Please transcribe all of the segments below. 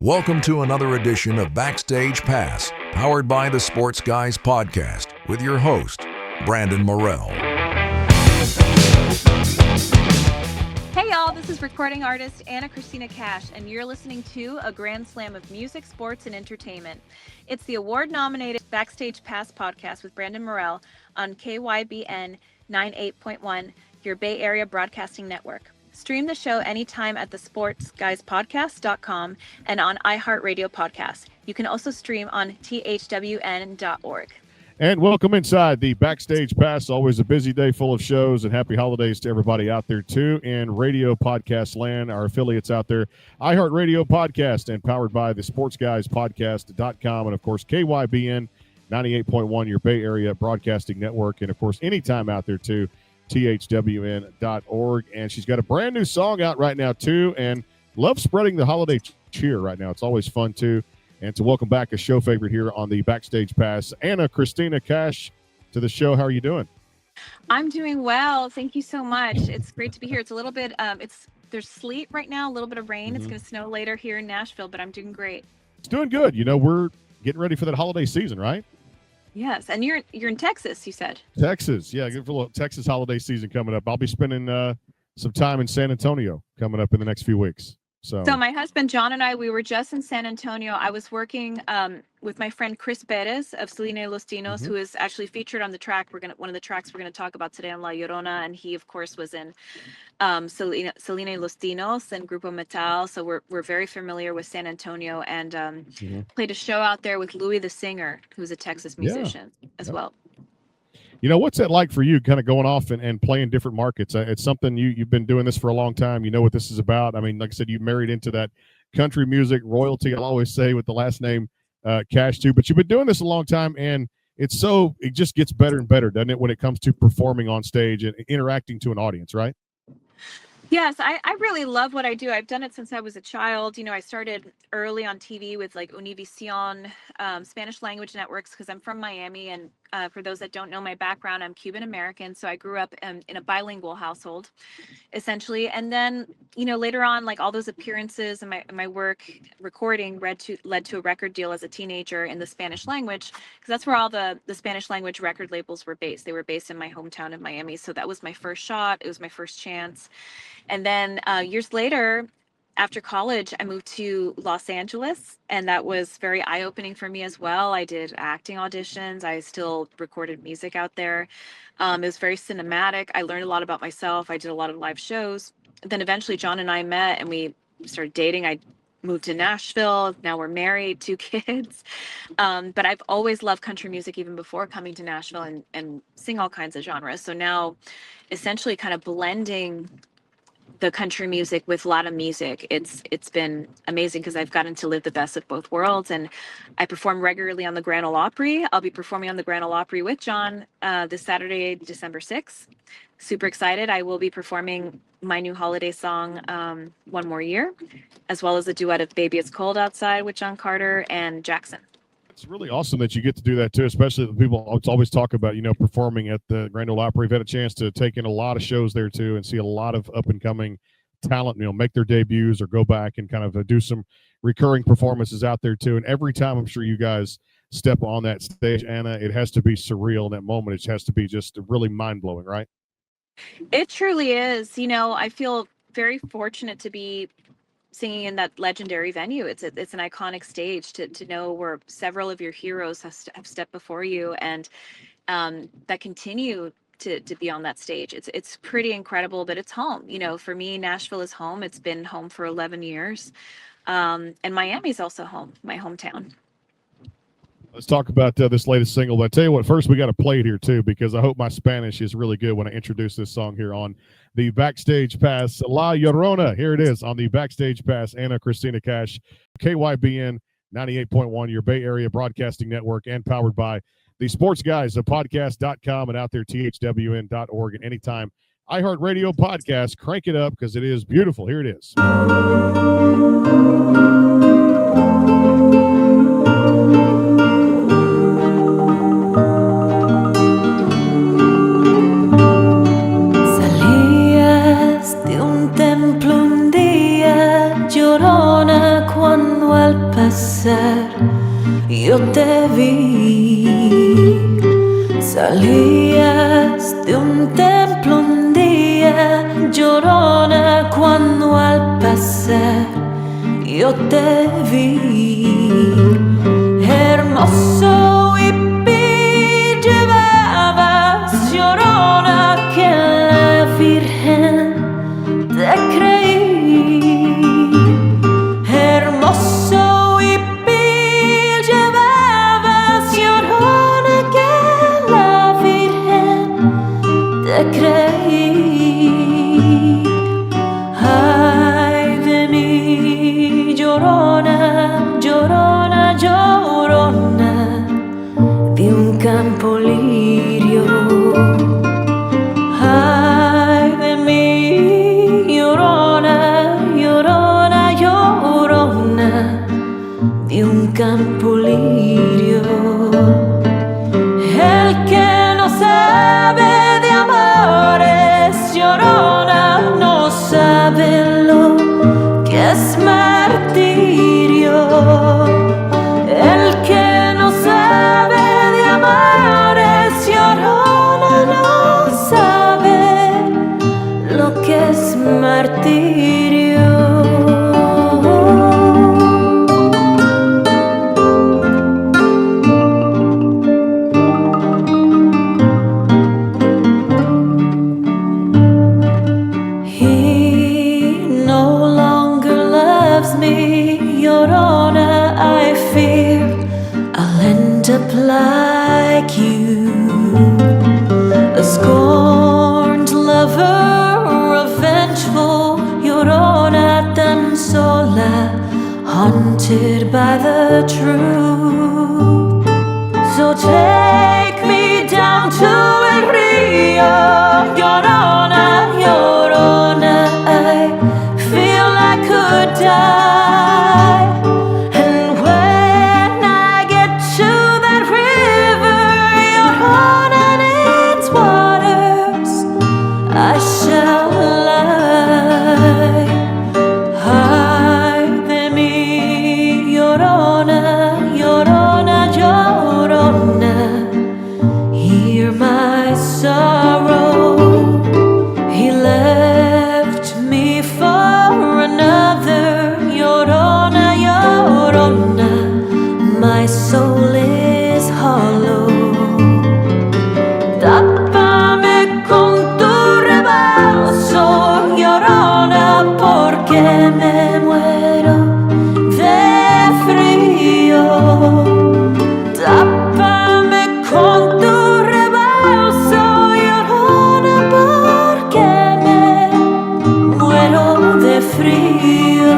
Welcome to another edition of Backstage Pass, powered by the Sports Guys Podcast, with your host, Brandon Morrell. Hey y'all, this is recording artist Ana Cristina Cash, and you're listening to a grand slam of music, sports, and entertainment. It's the award-nominated Backstage Pass podcast with Brandon Morrell on KYBN 98.1, your Bay Area Broadcasting Network. Stream the show anytime at thesportsguyspodcast.com and on iHeartRadio Podcast. You can also stream on thwn.org. And welcome inside the Backstage Pass. Always a busy day full of shows, and happy holidays to everybody out there, too, in radio podcast land, our affiliates out there, iHeartRadio Podcast, and powered by the sportsguyspodcast.com, and, of course, KYBN 98.1, your Bay Area Broadcasting Network, and, of course, anytime out there, too, thwn.org. And she's got a brand new song out right now, too, and love spreading the holiday cheer right now. It's always fun, too. And to welcome back a show favorite here on the Backstage Pass, Ana Cristina Cash, to the show. How are you doing? I'm doing well. Thank you so much. It's great to be here. It's a little bit, there's sleet right now, a little bit of rain. It's going to snow later here in Nashville, but I'm doing great. It's doing good. You know, we're getting ready for that holiday season, right? Yes, and you're in Texas, you said. Texas, yeah, good for a little Texas holiday season coming up. I'll be spending some time in San Antonio coming up in the next few weeks. So my husband John and I, we were just in San Antonio. I was working with my friend Chris Perez of Selena Los Dinos, who is actually featured on the track. One of the tracks we're gonna talk about today on La Llorona, and he of course was in Selena Los Dinos and Grupo Metal. So we're very familiar with San Antonio, and played a show out there with Louis the Singer, who's a Texas musician as well. You know, what's that like for you, kind of going off and playing different markets? It's something you've been doing this for a long time. You know what this is about. I mean, like I said, you married into that country music royalty, I'll always say, with the last name Cash too. But you've been doing this a long time, and it just gets better and better, doesn't it, when it comes to performing on stage and interacting to an audience, right? Yes, I really love what I do. I've done it since I was a child. You know, I started early on TV with like Univision, Spanish language networks, because I'm from Miami. And for those that don't know my background, I'm Cuban American. So I grew up in a bilingual household, essentially. And then, you know, later on, like all those appearances and my work recording led to a record deal as a teenager in the Spanish language, because that's where all the Spanish language record labels were based. They were based in my hometown of Miami. So that was my first shot. It was my first chance. And then years later, after college, I moved to Los Angeles, and that was very eye-opening for me as well. I did acting auditions. I still recorded music out there. It was very cinematic. I learned a lot about myself. I did a lot of live shows. Then eventually John and I met, and we started dating. I moved to Nashville. Now we're married, 2 kids. But I've always loved country music even before coming to Nashville and sing all kinds of genres. So now essentially kind of blending the country music with Latin music, it's been amazing, because I've gotten to live the best of both worlds. And I perform regularly on the Grand Ole Opry. I'll be performing on the Grand Ole Opry with John this Saturday, December 6th. Super excited. I will be performing my new holiday song, One More Year, as well as a duet of Baby It's Cold Outside with John Carter and Jackson. It's really awesome that you get to do that too, especially the people always talk about, you know, performing at the Grand Ole Opry. We've had a chance to take in a lot of shows there too and see a lot of up and coming talent, you know, make their debuts or go back and kind of do some recurring performances out there too. And every time I'm sure you guys step on that stage, Ana, it has to be surreal in that moment. It has to be just really mind blowing, right? It truly is. You know, I feel very fortunate to be singing in that legendary venue. It's an iconic stage to know where several of your heroes have stepped before you, and that continue to be on that stage. It's pretty incredible, but it's home. You know, for me, Nashville is home. It's been home for 11 years. And Miami's also home, my hometown. Let's talk about this latest single. But I tell you what, first we got to play it here too, because I hope my Spanish is really good when I introduce this song here on the Backstage Pass. La Llorona, here it is on the Backstage Pass. Ana Cristina Cash, KYBN 98.1, your Bay Area Broadcasting Network, and powered by the Sports Guys, the podcast.com, and out there, thwn.org, and anytime iHeartRadio podcast. Crank it up because it is beautiful. Here it is. Salías de un templo un día, llorona, cuando al pasar yo te vi. Salías de un templo un día, llorona, cuando al pasar yo te vi. Hermoso hippie llevabas, llorona, que la Virgen te creí. Hermoso hippie llevabas, llorona, que la Virgen te creí. Ay de mí, llorona, llorona, llorona, de un campo lirio. Ay de mí, llorona, llorona, llorona, de un campo lirio. El que no sabe de amores, llorona, no sabe lo que es martirio. El que no sabe de amores, llorona, no sabe lo que es martirio. He no longer loves me, llorona, I fear I'll end up like you, a scorned lover, revengeful, llorona, tan sola, haunted by the truth. So take me down to El Rio, llorona, llorona, I feel I could die. And when I get to that river, llorona, and its waters, I shall lie. Ay de mí, llorona, llorona, llorona, hear my sorrow. He left me for another, llorona, llorona, my soul is hollow. Tápame con tu rebalso, llorona, porque me muero de frío. Tápame con tu rebalso, llorona, porque me muero de frío.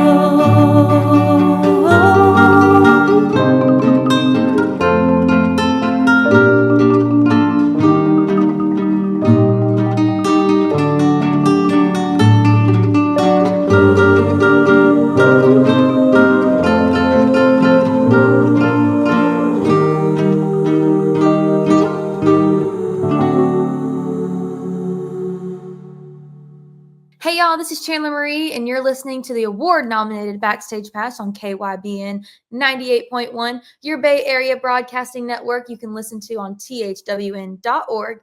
Hey y'all, this is Chandler Marie, and you're listening to the award-nominated Backstage Pass on KYBN 98.1, your Bay Area broadcasting network you can listen to on thwn.org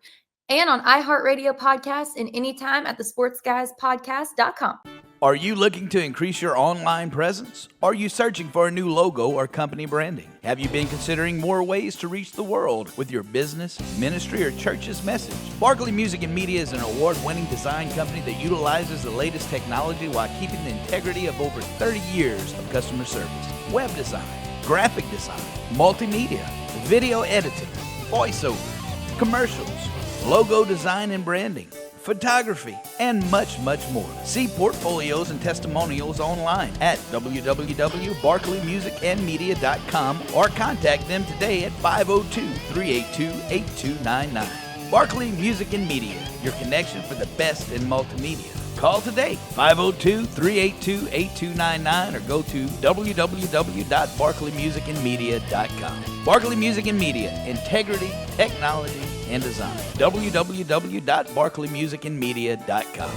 and on iHeartRadio podcasts and anytime at thesportsguyspodcast.com. Are you looking to increase your online presence? Are you searching for a new logo or company branding? Have you been considering more ways to reach the world with your business, ministry, or church's message? Barkley Music and Media is an award-winning design company that utilizes the latest technology while keeping the integrity of over 30 years of customer service. Web design, graphic design, multimedia, video editing, voiceover, commercials, logo design and branding, photography, and much, much more. See portfolios and testimonials online at www.barkleymusicandmedia.com or contact them today at 502-382-8299. Barkley Music and Media, your connection for the best in multimedia. Call today, 502-382-8299, or go to www.barkleymusicandmedia.com. Barkley Music and Media, integrity, technology, and design. www.barkleymusicandmedia.com.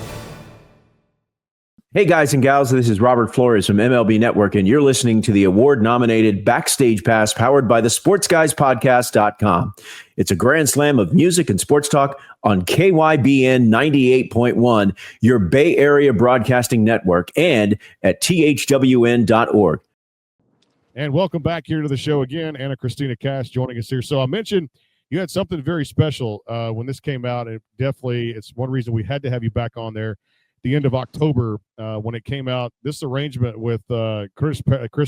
Hey guys and gals, this is Robert Flores from MLB Network, and you're listening to the award-nominated Backstage Pass powered by the SportsGuysPodcast.com. It's a grand slam of music and sports talk on KYBN 98.1, your Bay Area broadcasting network, and at thwn.org. And welcome back here to the show again. Ana Cristina Cash joining us here. So I mentioned you had something very special when this came out, and definitely it's one reason we had to have you back on there. The end of October when it came out, this arrangement with Chris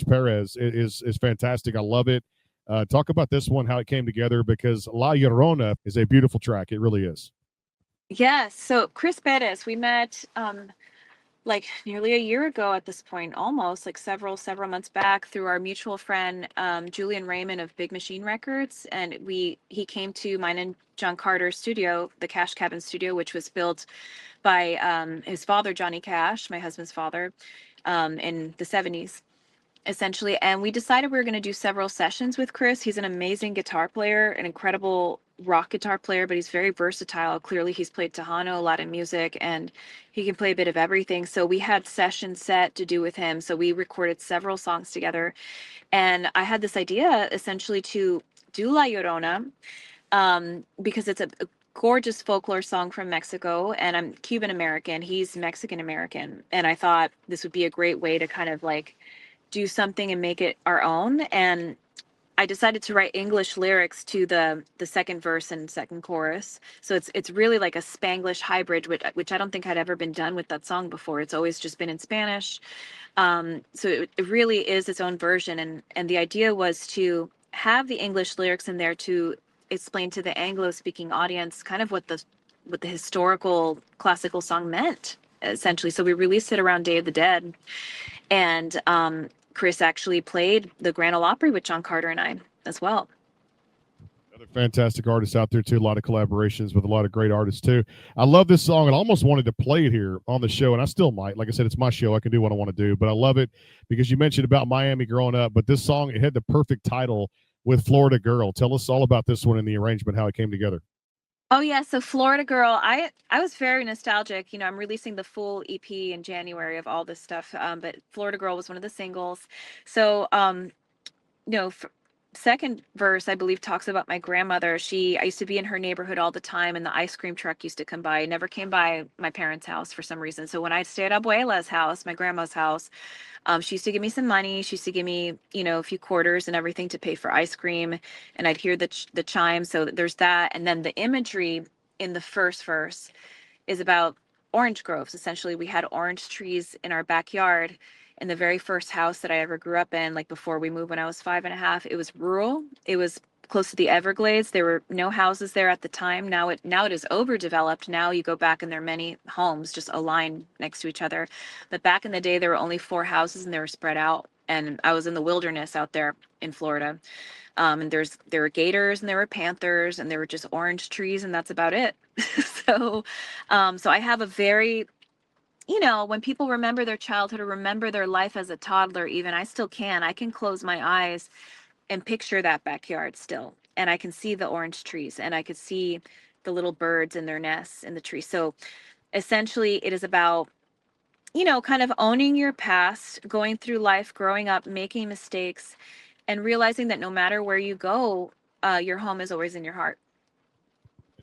Perez is fantastic. I love it. Talk about this one, how it came together, because La Llorona is a beautiful track. It really is. Yes. So Chris Perez, we met like nearly a year ago at this point, almost like several months back through our mutual friend Julian Raymond of Big Machine Records, and he came to mine and John Carter's studio, the Cash Cabin studio, which was built by his father, Johnny Cash, my husband's father, in the 70s, essentially. And we decided we were going to do several sessions with Chris. He's an amazing guitar player, an incredible rock guitar player, but he's very versatile. Clearly, he's played Tejano, Latin music, and he can play a bit of everything. So we had sessions set to do with him. So we recorded several songs together. And I had this idea, essentially, to do La Llorona, because it's a gorgeous folklore song from Mexico, and I'm Cuban American, he's Mexican American, and I thought this would be a great way to kind of like do something and make it our own. And I decided to write English lyrics to the second verse and second chorus, so it's really like a Spanglish hybrid, which I don't think had ever been done with that song before. It's always just been in Spanish, so it really is its own version, and the idea was to have the English lyrics in there to explain to the Anglo-speaking audience kind of what the historical classical song meant, essentially. So we released it around Day of the Dead, and Chris actually played the Grand Ole Opry with John Carter and I as well. Another fantastic artist out there too. A lot of collaborations with a lot of great artists too. I love this song, and I almost wanted to play it here on the show, and I still might. Like I said, it's my show. I can do what I want to do, but I love it because you mentioned about Miami growing up, but this song, it had the perfect title with Florida Girl. Tell us all about this one and the arrangement, how it came together. Oh yeah, so Florida Girl, I was very nostalgic. You know, I'm releasing the full EP in January of all this stuff, but Florida Girl was one of the singles. So second verse, I believe, talks about my grandmother. I used to be in her neighborhood all the time, and the ice cream truck used to come by. It never came by my parents' house for some reason. So when I stayed at Abuela's house, my grandma's house, she used to give me some money. She used to give me, a few quarters and everything to pay for ice cream, and I'd hear the chime. So there's that, and then the imagery in the first verse is about orange groves. Essentially, we had orange trees in our backyard. In the very first house that I ever grew up in, like before we moved when I was 5.5, it was rural. It was close to the Everglades. There were no houses there at the time. Now it is overdeveloped. Now you go back and there are many homes just aligned next to each other. But back in the day, there were only 4 houses and they were spread out. And I was in the wilderness out there in Florida. And there were gators and there were panthers and there were just orange trees, and that's about it. So I have a very, when people remember their childhood or remember their life as a toddler, even, I still can. I can close my eyes and picture that backyard still. And I can see the orange trees, and I could see the little birds in their nests in the tree. So essentially, it is about, kind of owning your past, going through life, growing up, making mistakes, and realizing that no matter where you go, your home is always in your heart.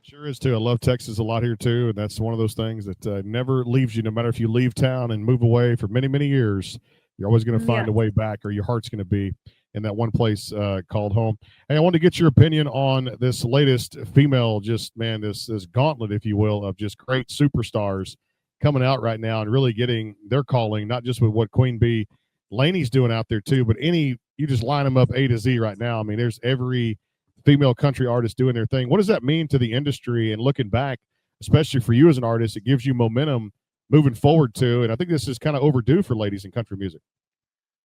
Sure is too. I love Texas a lot here too, and that's one of those things that never leaves you. No matter if you leave town and move away for many, many years, you're always going to find a way back, or your heart's going to be in that one place called home. Hey, I want to get your opinion on this latest female, this gauntlet, if you will, of just great superstars coming out right now and really getting their calling, not just with what Queen Bee Laney's doing out there too, but you just line them up A to Z right now. I mean, there's every female country artist doing their thing. What does that mean to the industry? And looking back, especially for you as an artist, it gives you momentum moving forward too. And I think this is kind of overdue for ladies in country music.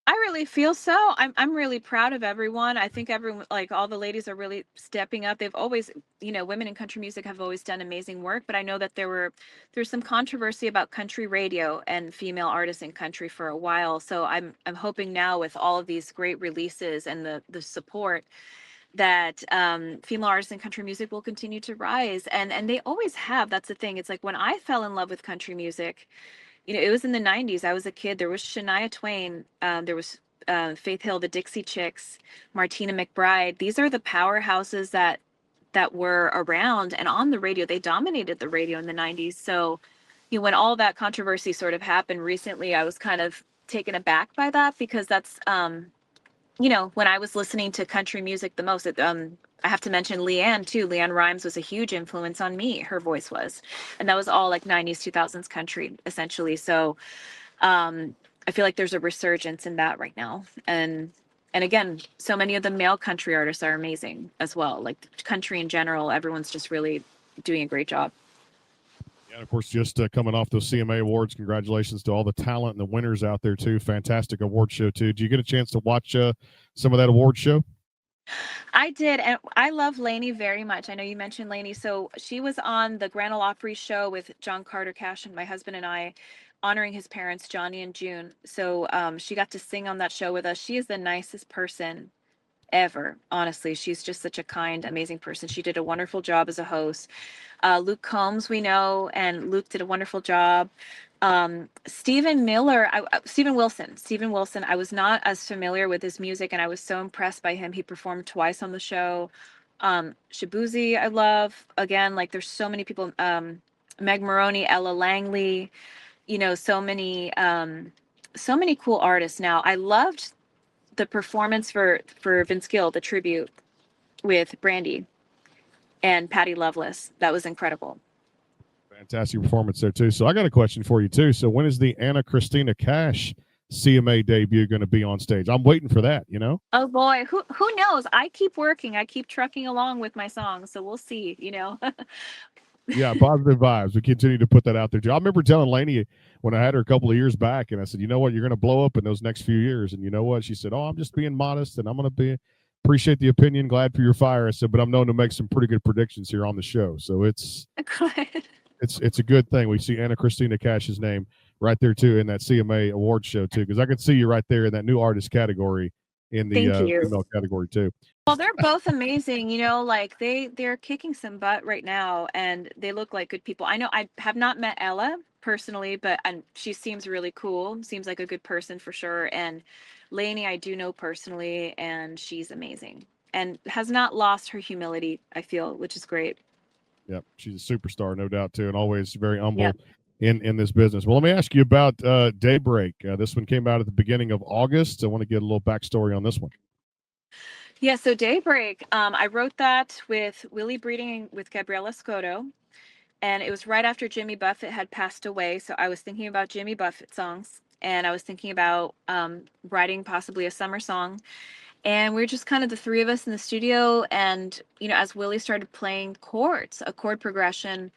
I really feel so. I'm really proud of everyone. I think everyone, like all the ladies, are really stepping up. They've always, women in country music have always done amazing work, but I know that there's some controversy about country radio and female artists in country for a while. So I'm hoping now, with all of these great releases and the support, that female artists in country music will continue to rise, and they always have. That's the thing. It's like when I fell in love with country music, it was in the 90s. I was a kid. There was Shania Twain. There was Faith Hill, the Dixie Chicks, Martina McBride. These are the powerhouses that were around and on the radio. They dominated the radio in the 90s. So, when all that controversy sort of happened recently, I was kind of taken aback by that, because that's, when I was listening to country music the most. I have to mention Leanne too. Leanne Rimes was a huge influence on me. Her voice was, and that was all like 90s, 2000s country essentially. So I feel like there's a resurgence in that right now. And again, so many of the male country artists are amazing as well. Like country in general, everyone's just really doing a great job. Yeah, and of course, just coming off those CMA awards, congratulations to all the talent and the winners out there too. Fantastic award show too. Did you get a chance to watch some of that award show? I did, and I love Lainey very much. I know you mentioned Lainey. So she was on the Grand Ole Opry show with John Carter Cash and my husband and I, honoring his parents, Johnny and June. So she got to sing on that show with us. She is the nicest person ever. Honestly, she's just such a kind, amazing person. She did a wonderful job as a host. Luke Combs, we know, and Luke did a wonderful job. Stephen Wilson, I was not as familiar with his music, and I was so impressed by him. He performed twice on the show. Shabuzi, I love. Again, like there's so many people, Meg Maroney, Ella Langley, so many cool artists now. I loved the performance for Vince Gill, the tribute with Brandy and Patty Loveless. That was incredible. Fantastic performance there too. So I got a question for you too. So when is the Ana Cristina Cash CMA debut going to be on stage? I'm waiting for that, Oh boy, who knows? I keep working. I keep trucking along with my songs, so we'll see, Yeah, positive vibes. We continue to put that out there too. I remember telling Lainey when I had her a couple of years back, and I said, you know what, you're going to blow up in those next few years. And you know what? She said, oh, I'm just being modest, and I'm going to appreciate the opinion. Glad for your fire. I said, but I'm known to make some pretty good predictions here on the show. So it's a good thing. We see Ana Cristina Cash's name right there too in that CMA award show too, because I could see you right there in that new artist category in the female category too. Well, they're both amazing, like they're kicking some butt right now, and they look like good people. I know I have not met Ella personally, but she seems really cool. Seems like a good person for sure. And Lainey, I do know personally, and she's amazing and has not lost her humility, I feel, which is great. Yep, she's a superstar, no doubt too, and always very humble in this business. Well, let me ask you about Daybreak. This one came out at the beginning of August. I want to get a little backstory on this one. Yeah, so Daybreak, I wrote that with Willie Breeding with Gabriela Scotto, and it was right after Jimmy Buffett had passed away. So I was thinking about Jimmy Buffett songs, and I was thinking about writing possibly a summer song. And we were just kind of the three of us in the studio. And, as Willie started playing chords, a chord progression,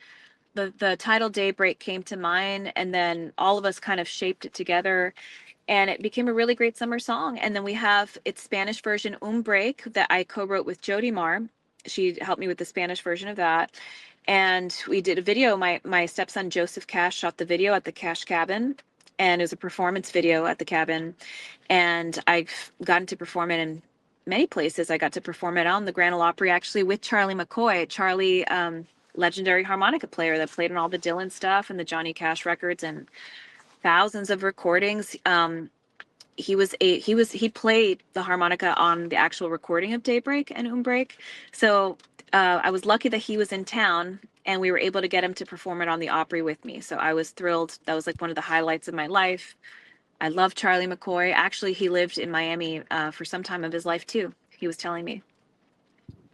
the title Daybreak came to mind. And then all of us kind of shaped it together. And it became a really great summer song. And then we have its Spanish version, Break, that I co-wrote with Jody Marr. She helped me with the Spanish version of that. And we did a video. My stepson, Joseph Cash, shot the video at the Cash Cabin. And it was a performance video at the cabin. And I've gotten to perform it in many places. I got to perform it on the Grand Ole Opry, actually, with Charlie McCoy. Charlie, legendary harmonica player that played on all the Dylan stuff and the Johnny Cash records and thousands of recordings. He played the harmonica on the actual recording of Daybreak and Break. So I was lucky that he was in town, and we were able to get him to perform it on the Opry with me. So I was thrilled. That was like one of the highlights of my life. I love Charlie McCoy. Actually, he lived in Miami for some time of his life too. He was telling me.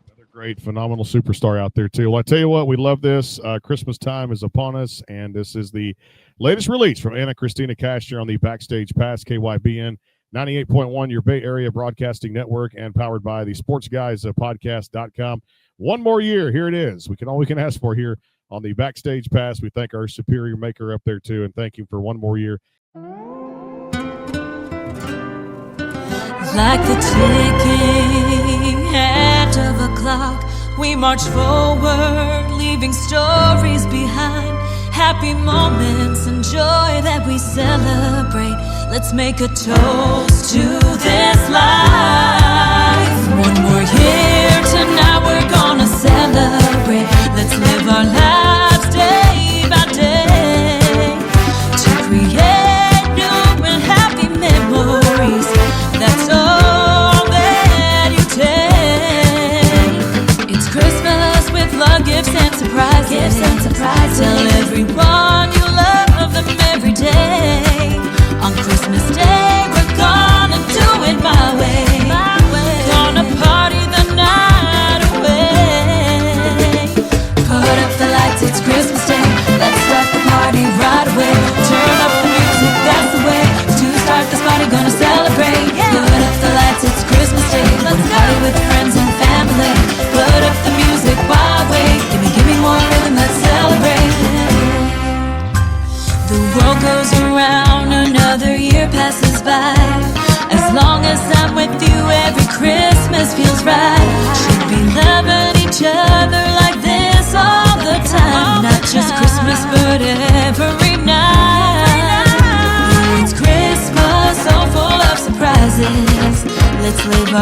Another great, phenomenal superstar out there too. Well, I tell you what, we love this. Christmas time is upon us, and this is the latest release from Ana Cristina Cash here on the Backstage Pass, KYBN 98.1, your Bay Area Broadcasting Network, and powered by the sportsguyspodcast.com. One more year, here it is. All we can ask for here on the Backstage Pass. We thank our superior maker up there too, and thank you for one more year. Like the ticking end of a clock, we march forward, leaving stories behind. Happy moments and joy that we celebrate. Let's make a toast to this life. One more year, tonight we're gonna celebrate. Let's live our lives day by day to create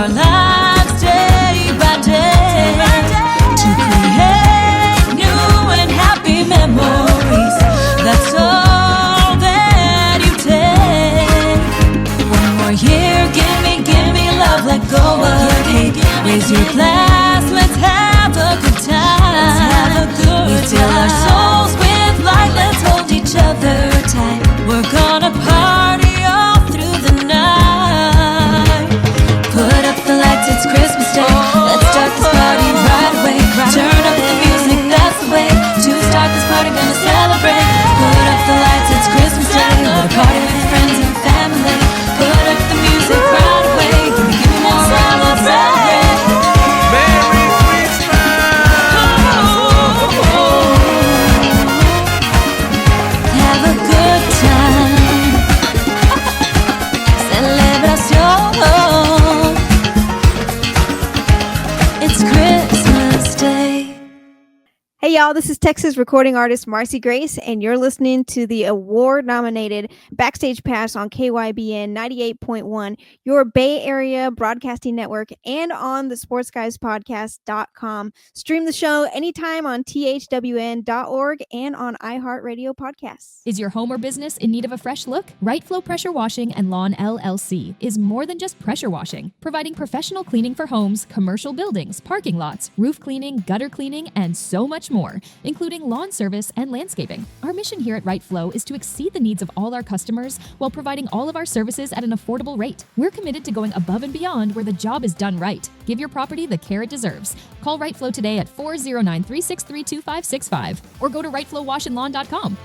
our lives day by day to create new and happy memories. That's all that you take. One more year, give me love, let go of hate. Raise your glass, let's have a good time. We fill our souls with light, let's hold each other tight. We're gonna party all through the night. Put up the lights, it's Christmas Day. Let's start this party right away. Turn up the music, that's the way to start this party, gonna celebrate. Put up the lights, it's Christmas Day. We're gonna party with friends and family. Put up the music right away. Give me more round, let's celebrate. Merry Christmas! Have a good time. Celebración. It's Christmas Day. Hey y'all, this is Texas recording artist Marcy Grace, and you're listening to the award-nominated Backstage Pass on KYBN 98.1, your Bay Area broadcasting network, and on the sportsguyspodcast.com. Stream the show anytime on thwn.org and on iHeartRadio podcasts. Is your home or business in need of a fresh look? Right Flow Pressure Washing and Lawn LLC is more than just pressure washing, providing professional cleaning for homes, commercial buildings, parking lots, roof cleaning, gutter cleaning, and so much more, including lawn service and landscaping. Our mission here at Right Flow is to exceed the needs of all our customers while providing all of our services at an affordable rate. We're committed to going above and beyond where the job is done right. Give your property the care it deserves. Call Right Flow today at 409-363-2565 or go to rightflowwashandlawn.com.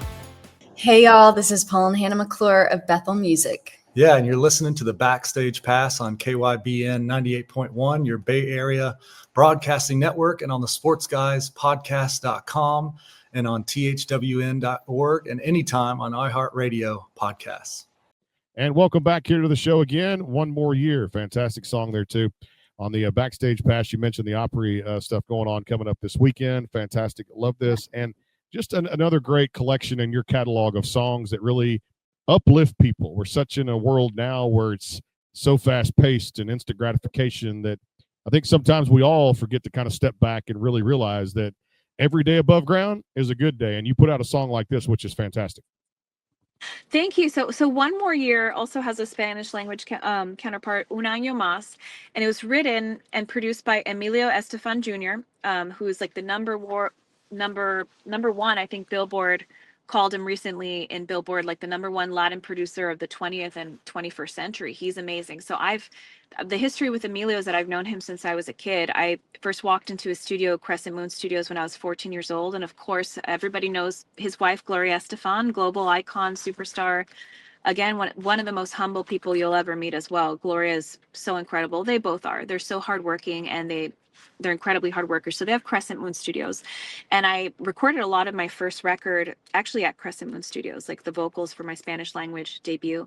Hey y'all, this is Paul and Hannah McClure of Bethel Music. Yeah, and you're listening to the Backstage Pass on KYBN 98.1, your Bay Area broadcasting network, and on the sportsguyspodcast.com and on thwn.org and anytime on iHeartRadio podcasts. And welcome back here to the show again. One more year. Fantastic song there, too. On the Backstage Pass, you mentioned the Opry stuff going on coming up this weekend. Fantastic. Love this. And just another great collection in your catalog of songs that really uplift people. We're such in a world now where it's so fast-paced and instant gratification that I think sometimes we all forget to kind of step back and really realize that every day above ground is a good day. And you put out a song like this, which is fantastic. Thank you. So One More Year also has a Spanish language counterpart, Un Año Más, and it was written and produced by Emilio Estefan Jr., who is like the number one, I think Billboard called him recently in Billboard, like the number one Latin producer of the 20th and 21st century. He's amazing. So the history with Emilio is that I've known him since I was a kid. I first walked into his studio, Crescent Moon Studios, when I was 14 years old. And of course, everybody knows his wife, Gloria Estefan, global icon, superstar. Again, one of the most humble people you'll ever meet as well. Gloria is so incredible. They both are. They're so hardworking, and they're incredibly hard workers. So they have Crescent Moon Studios. And I recorded a lot of my first record actually at Crescent Moon Studios, like the vocals for my Spanish language debut.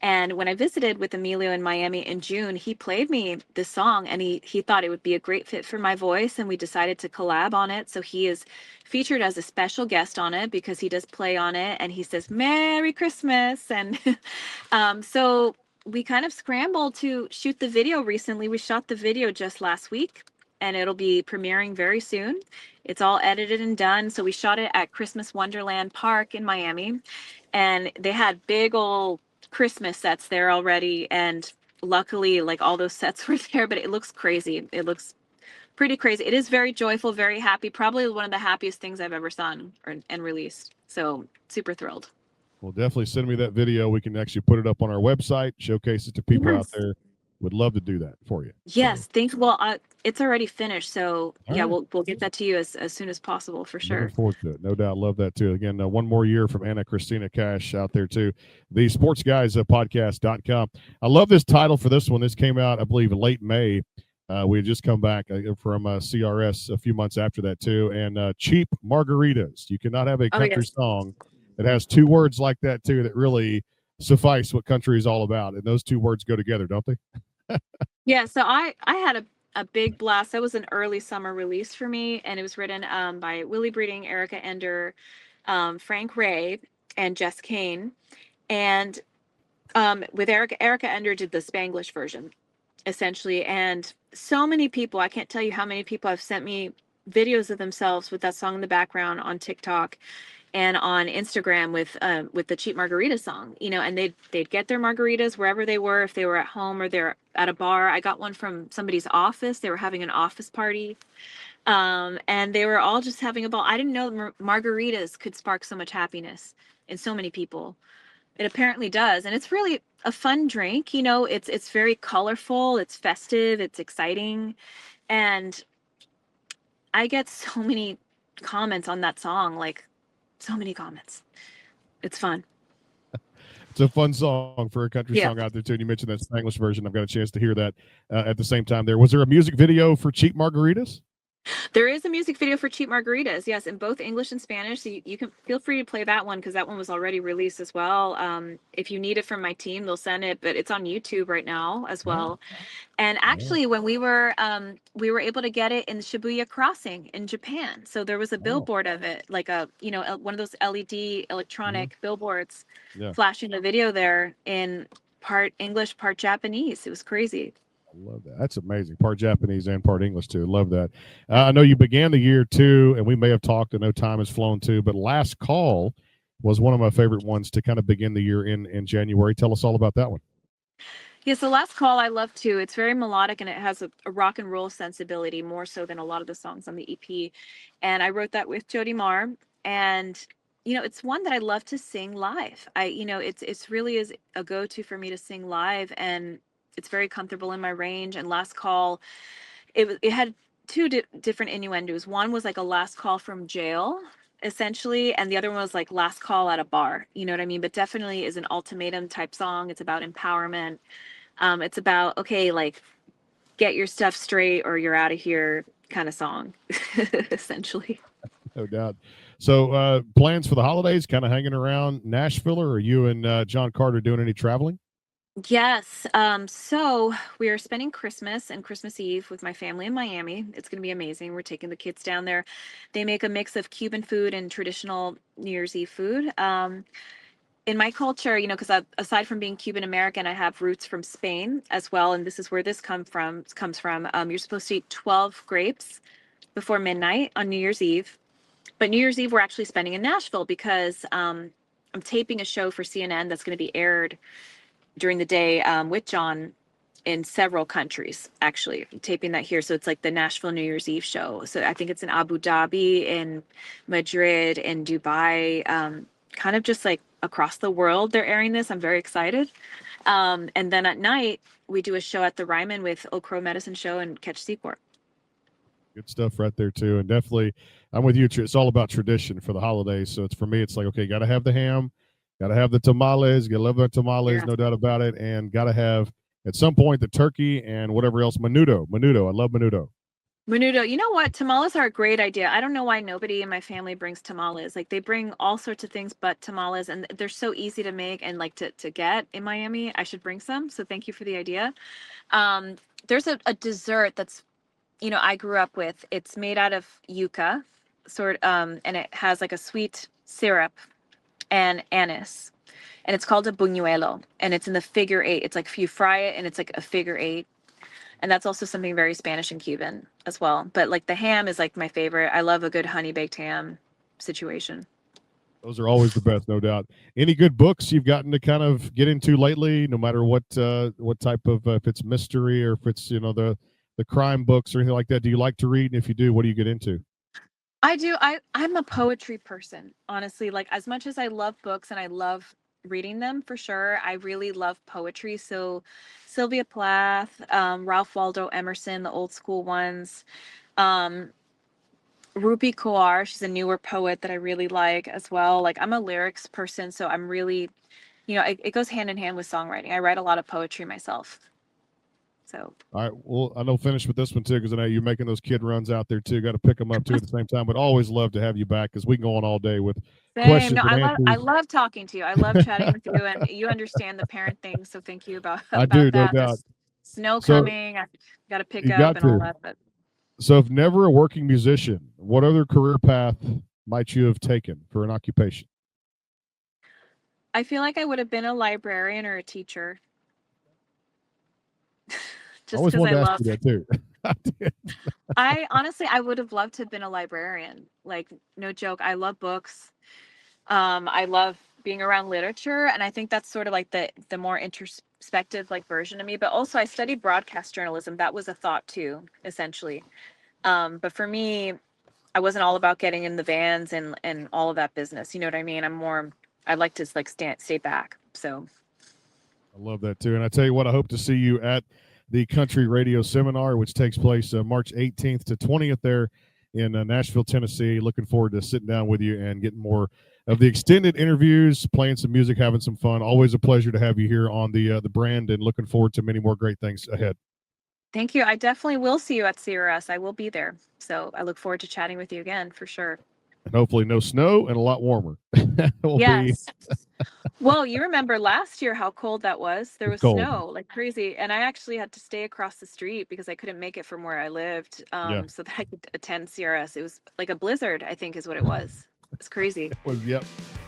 And when I visited with Emilio in Miami in June, he played me this song, and he thought it would be a great fit for my voice, and we decided to collab on it. So he is featured as a special guest on it because he does play on it, and he says, "Merry Christmas." And so we kind of scrambled to shoot the video recently. We shot the video just last week, and it'll be premiering very soon. It's all edited and done. So we shot it at Christmas Wonderland Park in Miami, and they had big old Christmas sets there already. And luckily, like, all those sets were there, but it looks crazy. It looks pretty crazy. It is very joyful, very happy, probably one of the happiest things I've ever sung and released. So super thrilled. Well, definitely send me that video. We can actually put it up on our website, showcase it to people out there. Would love to do that for you. Yes, so. Thanks. Well, it's already finished, so all yeah, right. we'll get that to you as soon as possible for sure. Looking forward to it, no doubt. Love that too. Again, One More Year from Ana Cristina Cash out there too. The sportsguyspodcast.com. I love this title for this one. This came out, I believe, late May. We had just come back from CRS a few months after that too. And Cheap Margaritas. You cannot have a country song that has two words like that too that really suffice what country is all about. And those two words go together, don't they? Yeah, so I had a big blast. That was an early summer release for me, and it was written by Willie Breeding, Erica Ender, Frank Ray, and Jess Kane. And with Erica Ender did the Spanglish version. essentially. And so many people, I can't tell you how many people have sent me videos of themselves with that song in the background on TikTok and on Instagram with the Cheap Margarita song, and they'd get their margaritas wherever they were, if they were at home or they're at a bar. I got one from somebody's office. They were having an office party. And they were all just having a ball. I didn't know margaritas could spark so much happiness in so many people. It apparently does. And it's really a fun drink. It's very colorful. It's festive. It's exciting. And I get so many comments on that song, like so many comments. It's fun. It's a fun song for a country Yeah. song out there too. And you mentioned that Spanglish version. I've got a chance to hear that at the same time there. Was there a music video for Cheap Margaritas? There is a music video for Cheap Margaritas, yes, in both English and Spanish. So you can feel free to play that one because that one was already released as well. If you need it from my team, they'll send it, but it's on YouTube right now as well. And actually, when we were able to get it in the Shibuya Crossing in Japan. So there was a billboard of it, like one of those LED electronic billboards, flashing the video there in part English, part Japanese. It was crazy. I love that. That's amazing. Part Japanese and part English too. Love that. I know you began the year too, and we may have talked. I know time has flown too, but Last Call was one of my favorite ones to kind of begin the year in January. Tell us all about that one. Yes, the Last Call I love too. It's very melodic and it has a rock and roll sensibility more so than a lot of the songs on the EP. And I wrote that with Jody Marr, and it's one that I love to sing live. It's really is a go-to for me to sing live, and it's very comfortable in my range. And Last Call, it had two different innuendos. One was like a last call from jail, essentially, and the other one was like last call at a bar. You know what I mean? But definitely is an ultimatum type song. It's about empowerment. It's about, okay, like, get your stuff straight or you're out of here kind of song, essentially. No doubt. So plans for the holidays, kind of hanging around Nashville, or are you and John Carter doing any traveling? Yes. So we are spending Christmas and Christmas Eve with my family in Miami. It's going to be amazing. We're taking the kids down there. They make a mix of Cuban food and traditional New Year's Eve food. In my culture, because aside from being Cuban American, I have roots from Spain as well. And this is where this comes from. You're supposed to eat 12 grapes before midnight on New Year's Eve. But New Year's Eve, we're actually spending in Nashville because I'm taping a show for CNN that's going to be aired during the day with John in several countries, actually. I'm taping that here. So it's like the Nashville New Year's Eve show. So I think it's in Abu Dhabi, in Madrid, in Dubai, kind of just like across the world they're airing this. I'm very excited. And then at night, we do a show at the Ryman with Oak Crow Medicine Show and Catch Seaport. Good stuff right there too. And definitely, I'm with you. It's all about tradition for the holidays. So for me, it's like, okay, got to have the ham. Got to have the tamales. Got to love the tamales, no doubt about it. And got to have, at some point, the turkey and whatever else. Menudo. I love menudo. Menudo. You know what? Tamales are a great idea. I don't know why nobody in my family brings tamales. Like, they bring all sorts of things but tamales, and they're so easy to make and like to get in Miami. I should bring some. So thank you for the idea. There's a dessert that's, I grew up with. It's made out of yuca, and it has like a sweet syrup and anise, and it's called a buñuelo, and it's in the figure 8. It's like if you fry it and it's like a figure 8, and that's also something very Spanish and Cuban as well. But like the ham is like my favorite. I love a good honey baked ham situation. Those are always the best, no doubt. Any good books you've gotten to kind of get into lately, no matter what type of, if it's mystery or if it's the crime books or anything like that? Do you like to read? And if you do, what do you get into? I do. I'm a poetry person, honestly. Like, as much as I love books and I love reading them for sure, I really love poetry. So Sylvia Plath, Ralph Waldo Emerson, the old school ones, Rupi Kaur, she's a newer poet that I really like as well. Like, I'm a lyrics person, so I'm really, it goes hand in hand with songwriting. I write a lot of poetry myself. So. All right. Well, I know finish with this one too, because I know you're making those kid runs out there too. Got to pick them up too at the same time. But always love to have you back because we can go on all day with questions. No, I love talking to you. I love chatting with you, and you understand the parent thing. So thank you about I do, that. No doubt. Snow coming. I got to pick up and all that. But. So, if never a working musician, what other career path might you have taken for an occupation? I feel like I would have been a librarian or a teacher. I always because I wanted to ask love. you that too. I honestly, I would have loved to have been a librarian. Like, no joke. I love books. I love being around literature, and I think that's sort of like the more introspective like version of me. But also, I studied broadcast journalism. That was a thought too, essentially. But for me, I wasn't all about getting in the vans and all of that business. You know what I mean? I'd like to like stay back. So I love that too. And I tell you what, I hope to see you at the Country Radio Seminar, which takes place March 18th to 20th there in Nashville, Tennessee. Looking forward to sitting down with you and getting more of the extended interviews, playing some music, having some fun. Always a pleasure to have you here on the brand, and looking forward to many more great things ahead. thank you. I definitely will see you at CRS. I will be there. So I look forward to chatting with you again for sure. And hopefully no snow and a lot warmer. Yes. Well, you remember last year how cold that was. There was cold. snow like crazy. And I actually had to stay across the street because I couldn't make it from where I lived so that I could attend CRS. It was like a blizzard, I think is what it was. It's crazy. It was,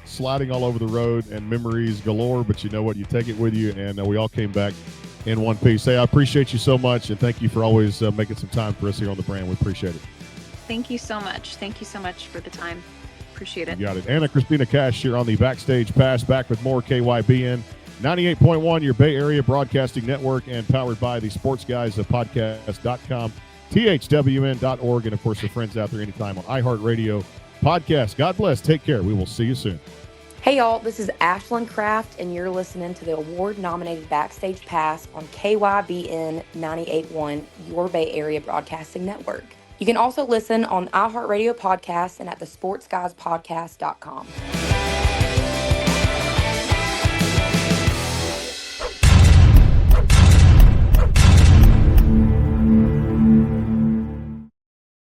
sliding all over the road and memories galore. But you know what? You take it with you, and we all came back in one piece. Hey, I appreciate you so much, and thank you for always making some time for us here on the brand. We appreciate it. Thank you so much. Thank you so much for the time. Appreciate it. You got it. Ana Cristina Cash here on the Backstage Pass. Back with more KYBN 98.1, your Bay Area Broadcasting Network, and powered by the Sports Guys of Podcast.com, THWN.org, and of course, the friends out there anytime on iHeartRadio Podcast. God bless. Take care. We will see you soon. Hey, y'all. This is Ashlyn Kraft, and you're listening to the award-nominated Backstage Pass on KYBN 98.1, your Bay Area Broadcasting Network. You can also listen on iHeartRadio Podcasts and at the sportsguyspodcast.com.